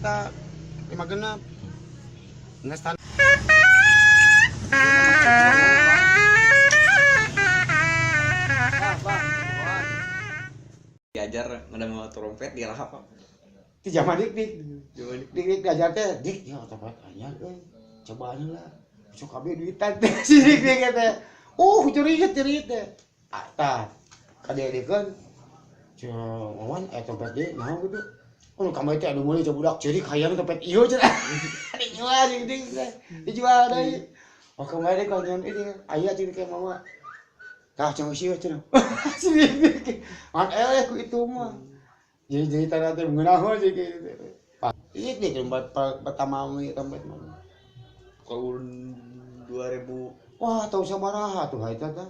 eta 5 genep. Nggak stand. Diajar ada mau trompet di lahap apa? Di zaman dik diajar teh, dik ya tempat anyar euy. Cobaan lah. Sok kabeh duitan teh si dik teh. Cerit teh. Tah. Kadeudekeun. Wawan tempat deui naon gitu. Kamari teh anu meuli coba budak ceurik hayang tempat ieu cenah. Dijual jeung dik teh. Dijual deui. Kamari kalau nyon ini aya ceurik ke mama. Tah cenah sieun cenah. Si dik. An ku itu mah. Jadi tanah teh mengenal aja gitu. Ini tempat pertama tempat mana? Tahun 2000. Wah, tahun sabaraha tuh eta teh?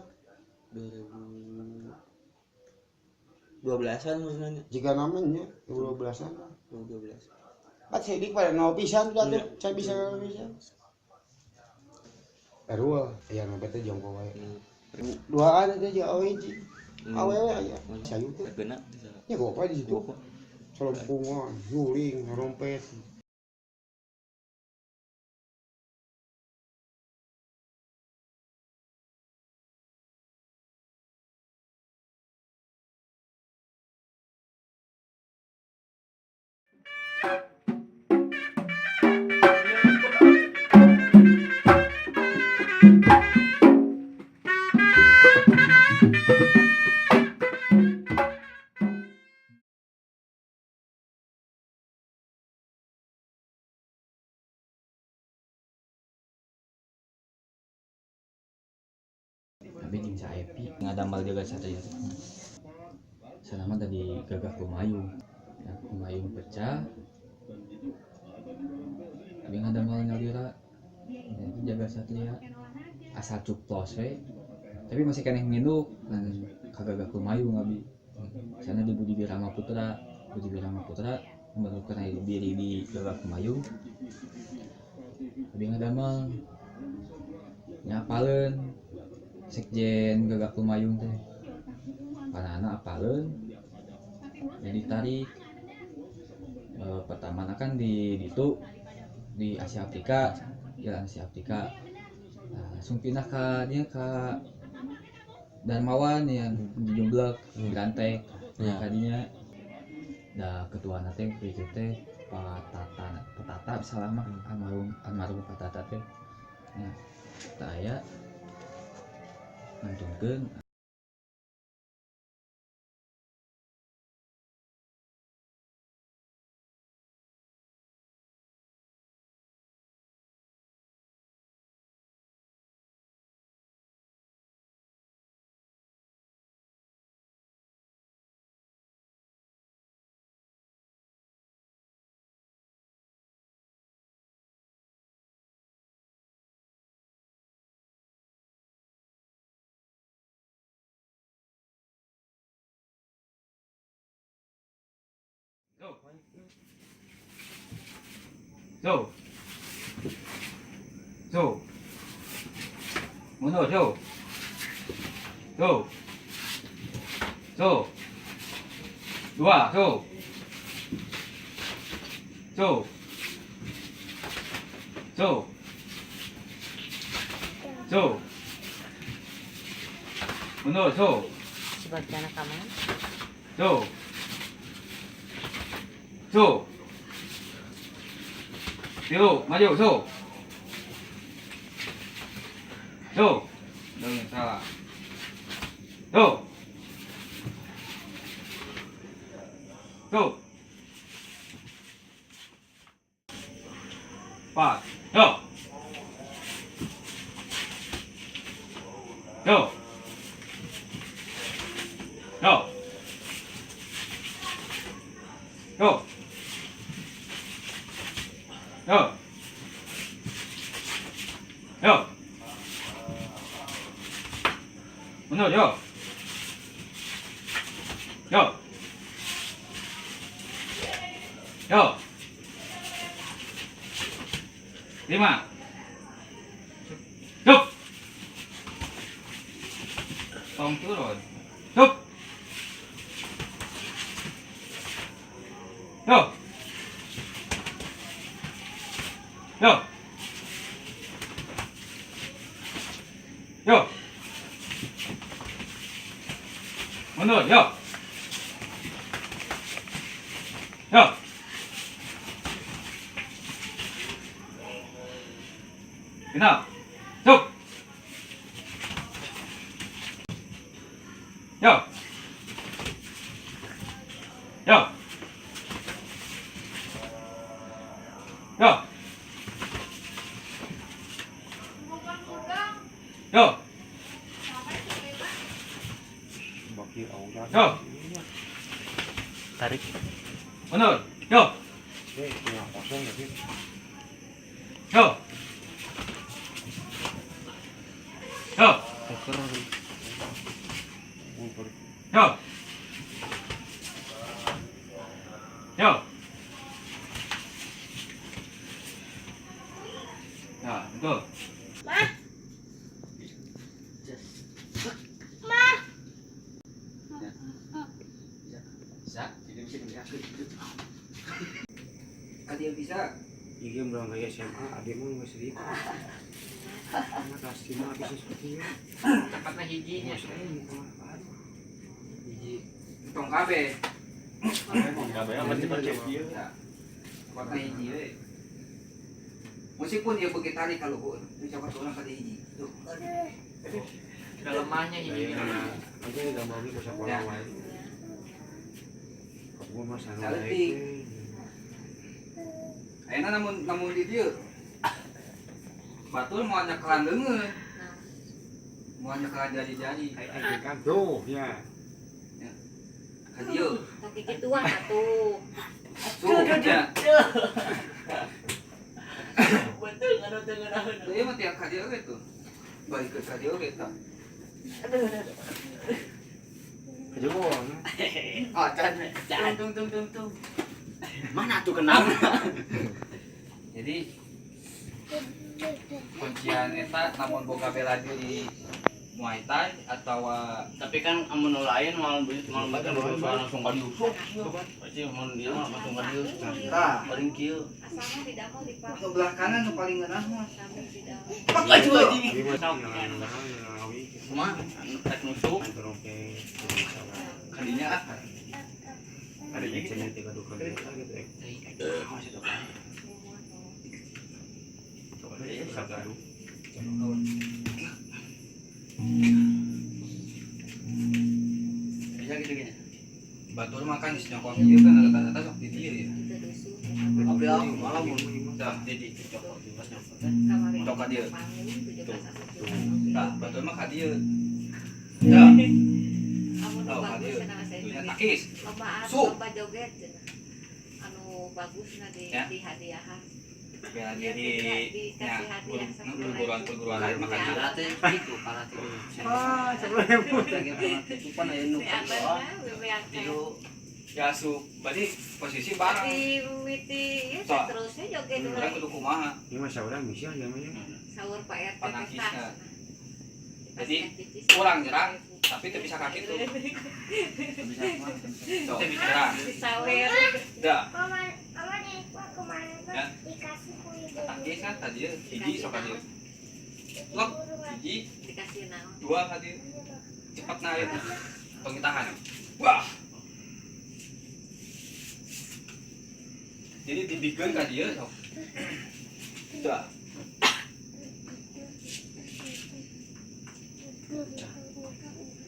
2012-an maksudnya. Jika namanya 2012-an. 2012. Saya dik pada nol pisan tuh saya bisa Erul, ya nopet teh jongkok wae. Duaan teh jeung awe hiji. Awewe aya. Sayu teh. Beuna. Ya gua apa di situ? Selompungan, guling, rompet. Tapi jeung sa Epi ngadambal jaga satria selama tadi gagah kumayung ya kumayung pecah tapi ngadambal ngalira jaga satria asal cuplos we tapi masih keneh nginduk kagagah kumayung abi sana di Budi Wirama Putra membentukkan diri di gagah kumayung tapi ngadambal nyapaleun sekjen gagak kumayung teh panana apaleun jadi tarik pertama kan di Asia Afrika jalan Asia Afrika langsung pindah ke Darmawan yang di Jumblek Grantek kadinya da ketua teh teh Patata salah mah almarhum Patata teh nah tah aya ngantunkeun mundur dua mundur sebagian rekaman tilu maju dengan salah empat mundur lima tong turun Yo. Yo. Mundur, yo. Yo. Genap. Cuk. Yo. Yo. Yo. Yo. Bagi orang. Yo. Tarik. Mundur. Yo. Tengah kosong ya, Fit. Yo. Yo. Ukur. Yo. Yo. Nah, betul. Bisa, jadi bisa digerakkan. Ada yang bisa. Iya bilang kayak SMA, adik mau nggak sedikit. Anak kelas 5 bisa seperti itu. Cepatnya hijinya. Hiji. Tong kabe. Kabe amat cepat Ya. Warna hiji we. Meskipun dia begitu tarik kalau gua coba orang pada hiji. Tuh. Lemahnya hijinya. Nanti nggak mau kita sekolah lain. Aku mas anu Salting. Ayeuna namun di dieu. Batul mau nya kelan leungeun. Mau nya kelan jadi-jadi. Ai kan tuh ya. Ka dieu. Tapi gituan atuh. Tuh ya. Betul nganu teu ngeunaheun. Ieu mah tiap ka dieu ge tuh. Balik ke ka dieu ge tah. Kejauhan. Ah, can. Tung. Mana tuh kenal? Jadi kuncian eta namun boga bela diri Muay Thai atau Tapi kan amun lain mal baca langsung ka diusuk. Pasti mun dia mah langsung ka diusuk. tah Paling kieu. Asalna tidak mau dipakai. sebelah kanan nu paling ngeunah mah. Sampai tidak. Apa itu anjing? Ngawi. Cuma anu tek nusuk Oke. Kadinya Ada yang sini 3 duka gitu. masih tuh. Sabtu. Bisa gitu gini. batur makan di nyokot ieu kan ada tanda sok di dieu ya. Itu dusu. Tapi aku malah mun Dah, jadi cocok di pas nyokot. Kamari. Tok ka dieu. Panggung 17 Tah, batur mah ka dieu. Dah, Amun oh ka bagus dieu. cenah saya. Tunya takis. Su. Lomba joget cenah. Anu bagusna Ya. di hadiahan. Bela diri nya perguruan lain mah kan dieu. Karate itu karate dulu. Ah, sebelum Itu pan aya nu Itu Ya asup berarti posisi bareng. di miti ya Sok. terusnya joget dulu Urang kudu kumaha? ini mah saudara misi aja namanya. sahur Pak RT Panangkisna. pentas. Jadi, Pas kurang nyerang tapi teu bisa ka kitu. bisa mah. Sok teu bisa nyerang. Sawer. Dah, Mama di kemana Ya. dikasih kulit takis kan tadi hiji sok ka dieu. Lep, hiji, dikasih naon. dua ka dieu. Cepat naik. Pengitahan. Wah. Jadi dibikeun ka dieu sok. Dah.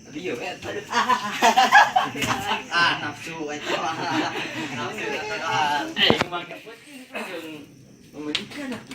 Tadi ya, Nafsu eta mah. Nafsu eta. Kemarin yang memedikan aku.